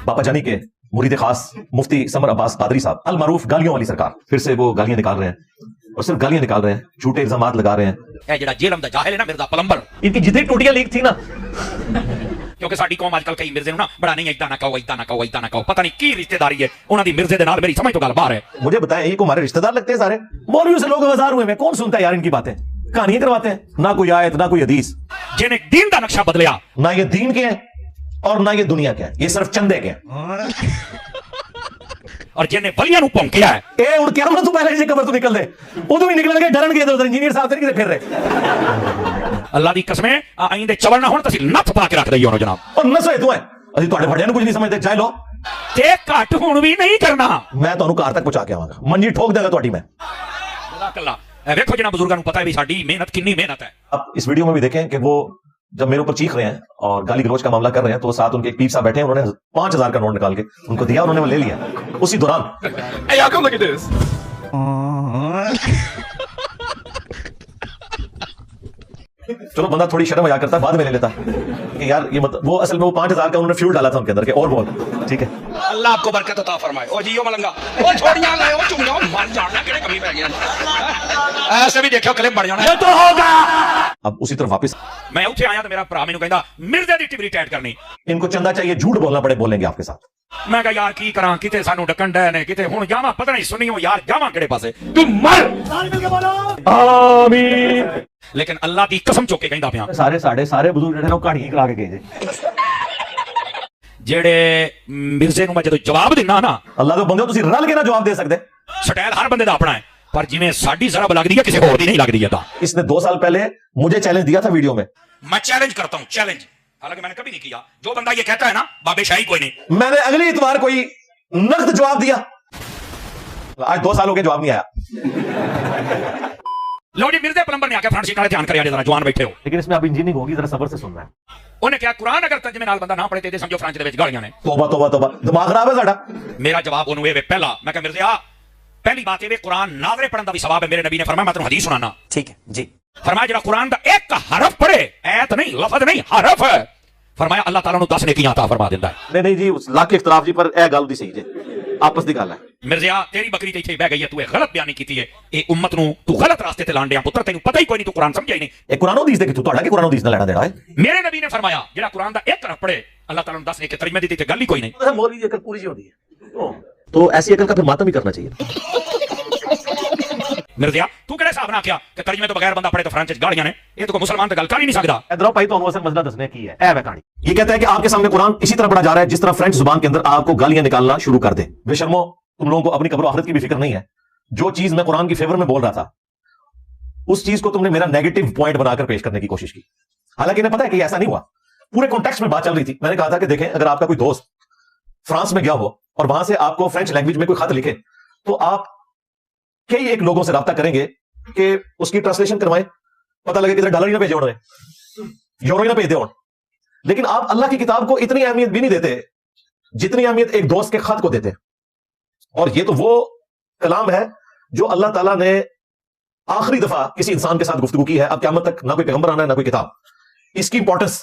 बापा जानी के मुरीद खास मुफ्ती समर अब्बास कादरी साहब अल मारूफ गालियों वाली सरकार, फिर से वो गालियां निकाल रहे हैं और सिर्फ गालियां निकाल रहे हैं, झूठे इल्जामात लगा रहे हैं। जेड़ा जेलम दा जाहिल है ना मिर्जा पलंबर, इनकी जितनी टूटियां लीक थी ना, क्योंकि साडी कौम आजकल कई मिर्जे ना बड़ा नहीं इदा ना कहो इदा ना कहो इदा ना कहो, पता नहीं की रिश्तेदारी है उन्हां दी मिर्जे दे नाल, मेरी समझ तो गल बाहर है। मुझे बताएं ये को हमारे रिश्तेदार लगते हैं सारे? मौलवियों से लोग आवाज़ार हुए हैं, कौन सुनता है यार इनकी बातें? कहानियां करवाते हैं, ना कोई आयत ना कोई हदीस। जिन्हें दीन दा नक्शा बदलिया, ना ये दीन के हैं और ना ये दुनिया के हैं, ये सिर्फ चंदे के हैं। और जिन्हें बलियां नूं भौंकिया है, ए उन क्या ना तू पहले जी कबर तो निकल दे, उदों ही निकल गए डरन गए उधर इंजीनियर साहब से फिर रहे। अल्लाह दी कसमें आइंदे चवल ना होण तसी नथ पा के रख दई होनो जनाब। और नसोए तू है ਅਸੀਂ ਤੁਹਾਡੇ ਵੱਡਿਆਂ ਨੂੰ ਕੁਝ ਨਹੀਂ ਸਮਝਦੇ, ਚਾਹ ਲੋ ਤੇ ਘੱਟ ਹੁਣ ਵੀ ਨਹੀਂ ਕਰਨਾ। ਮੈਂ ਤੁਹਾਨੂੰ ਘਰ ਤੱਕ ਪਹੁੰਚਾ ਕੇ ਆਵਾਂਗਾ, ਮੰਜੀ ਠੋਕ ਦੇਗਾ ਤੁਹਾਡੀ ਮੈਂ। अल्लाह देखो जिन्हां बुजुर्गां नूं पता है भी साडी मेहनत कितनी मेहनत है। अब इस वीडियो में भी देखें कि वो जब मेरे ऊपर चीख रहे हैं और गाली गलौज का मामला कर रहे हैं, तो साथ उनके एक पीप साहब बैठे हैं, उन्होंने 5000 का नोट निकाल के उनको दिया, उन्होंने वो ले लिया। उसी दौरान Hey, y'all come look at this. चलो बंदा थोड़ी शर्म मजाक करता है, बाद में ले लेता कि यार ये वो असल में वो 5000 का उन्होंने फ्यूल डाला था उनके अंदर के, और बोल ठीक है। अल्लाह आपको बरकत अता फरमाए। ओ जियो मलंगा, ओ छोड़ियां ले, ओ चुंगा मर जाना केड़े कमी पै गया। ऐसे भी देखो क्लिप बढ़ जाना ये तो होगा। अब उसी तरफ वापस मैं उठे आया तो मेरा भरा मैनू कहंदा मिर्जे दी टिबरी टाइट करनी, इनको चंदा चाहिए, झूठ बोलना पड़े, बोलेंगे आपके साथ। मैं कहा यार की करा, किते सानू डकन डे ने, किते हुण जावां पता नहीं सुनियो यार जावां केड़े पासे, तू मर आमीन। लेकिन अल्लाह दी कसम चुक के कहंदा पिया, सारे बुजुर्ग जेड़े ने कहानी करा के गए जेड़े मिर्जे नूं मैं जदों जवाब दिना ना, अल्लाह दे बंदे तुसीं रल के ना जवाब दे सकदे। स्टाइल हर बंदे दा अपना है, पर जिवें साडी जरब लगदी है किसी होर दी नहीं लगदी है। इसने 2 साल पहले मुझे चैलेंज दिया था वीडियो में, मैं चैलेंज करता हूं, चैलेंज, हालांकि मैंने कभी नहीं किया। जो बंदा ये कहता है ना बाबे शाही कोई नहीं, मैंने अगले इतवार कोई नकद जवाब दिया, आज 2 साल हो गए जवाब नहीं आया। लो जी मिर्जे प्लम्बर ने आके फ्रंट सीट वाले ध्यान करिए, जरा जवान बैठे हो। लेकिन इसमें अब इंजीनियरिंग होगी, जरा सब्र से सुनना है। उन्हें क्या कुरान अगर तर्जमे नाल बंदा ना पढ़े ते समझो फ्रेंच दे विच गालियां ने। तौबा तौबा तौबा, दिमाग खराब है साडा। मेरा जवाब ओनू ए वे पहला, मैं कहा मिर्जे पहली बात ये कुरान नाज़रे पढ़न दा भी सवाब है। मेरे नबी ने फरमाया मैं तैनूं हदीस सुनाना, ठीक है जी। फरमाया जेड़ा कुरान दा एक हरफ पढ़े, ऐत नहीं लफ्ज नहीं हरफ है, फरमाया अल्लाह ताला नूं 10 नेकियां अता फरमा दिंदा है। नहीं जी, लाख इख्तलाफ जी, पर ए गल दी सही जे, आपस दी गल है। मिर्जिया तेरी बकरी ते इत्थे बह गई है, तू गलत बयानी कीती है, ए उम्मत नूं तू गलत रास्ते ते लांडिया पुत्र, तैनूं पता ही कोई नहीं, तू कुरान समझिया ही नहीं। ए कुरान हदीस दे कि तू तोड़ा कि कुरान हदीस ना लेना देना है। मेरे नबी ने फरमाया जेड़ा कुरान दा एक हरफ पढ़े अल्लाह ताला नूं 10 नेकी तर्जमे दी ते गल ही कोई नहीं। मौलवी की अकल पूरी होती है, तो ऐसी अकल का फिर मातम ही करना चाहिए। मिर्जिया तू केड़े हिसाब नाल आखिया कि तर्जमे तो बगैर बंदा पढ़े तो फ्रेंच च गालियां ने, ये तो कोई मुसलमान ते गल कर ही नहीं सकदा। इधर भाई तो असल मसला दसने की है, ए वे कहानी ये कहता है कि आपके सामने कुरान इसी तरह पढ़ा जा रहा है जिस तरह फ्रेंच जुबान के अंदर आपको गालियां निकालना शुरू कर दे। बेशर्मो, तुम लोगों को अपनी कब्र आखिरत की भी फिक्र नहीं है। जो चीज मैं कुरान की फेवर में बोल रहा था, उस चीज को तुमने मेरा नेगेटिव पॉइंट बनाकर पेश करने की कोशिश की। हालांकि इन्हें पता है कि ऐसा नहीं हुआ, पूरे कॉन्टेक्स्ट में बात चल रही थी। मैंने कहा था कि देखें, अगर आपका कोई दोस्त फ्रांस में गया हो और वहां से आपको फ्रेंच लैंग्वेज में कोई खत लिखे, तो आप कई एक लोगों से राब्ता करेंगे कि उसकी ट्रांसलेशन करवाएं, पता लगे कि डॉलर ही ना भेजे उन्होंने, यूरो ही ना भेज दे। लेकिन आप अल्लाह की किताब को इतनी अहमियत भी नहीं देते जितनी अहमियत एक दोस्त के खत को देते। और ये तो वो कलाम है जो अल्लाह ताला ने आखिरी दफा किसी इंसान के साथ गुफ्तगू की है। अब क़यामत तक ना कोई पैगंबर आना है ना कोई किताब, इसकी इंपॉर्टेंस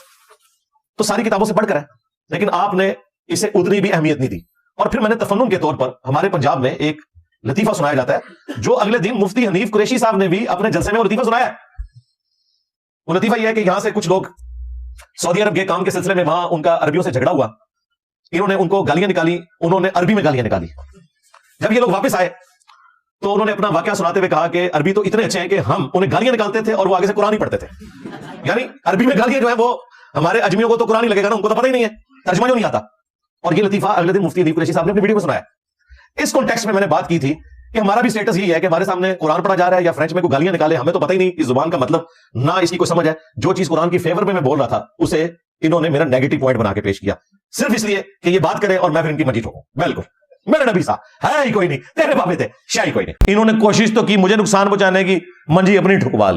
तो सारी किताबों से बढ़कर है, लेकिन आपने इसे उतनी भी अहमियत नहीं दी। और फिर मैंने तफन्नुन के तौर पर, हमारे पंजाब में एक लतीफा सुनाया जाता है जो अगले दिन मुफ्ती हनीफ कुरैशी साहब ने भी अपने जलसे में वो लतीफा सुनाया। वो लतीफा यह है कि यहां से कुछ लोग सऊदी अरब के काम के सिलसिले में वहां उनका अरबियों से झगड़ा हुआ, इन्होंने उनको गालियां निकाली, उन्होंने अरबी में गालियां निकाली। जब ये लोग वापस आए तो उन्होंने अपना वाकया सुनाते हुए कहा कि अरबी तो इतने अच्छे हैं कि हम उन्हें गालियां निकालते थे और वो आगे से कुरान ही पढ़ते थे। यानी अरबी में गालियां जो है वो हमारे अजमियों को तो कुरान ही लगेगा ना, उनको तो पता ही नहीं है, तर्जुमा जो नहीं आता। और ये लतीफा अगले दिन मुफ्ती हनीफ कुरैशी साहब ने अपनी वीडियो में सुनाया। इस कॉन्टेक्स्ट में मैंने बात की थी कि हमारा भी स्टेटस यही है कि हमारे सामने कुरान पढ़ा जा रहा है या फ्रेंच में कोई गालियां निकाले, हमें तो पता ही नहीं इस जुबान का मतलब, ना इसकी कोई समझ है। जो चीज कुरान की फेवर में मैं बोल रहा था उसे इन्होंने मेरा नेगेटिव पॉइंट बना के पेश किया, सिर्फ इसलिए कि ये बात करें और मैं फिर इनकी मर्जी ठोकूं। बिल्कुल, मेरे नबी साहब है ही कोई नहीं, तेरे बाबे थे शाही कोई नहीं। इन्होंने कोशिश तो की मुझे नुकसान पहुंचाने की, मंजी अपनी ठुकवा ली।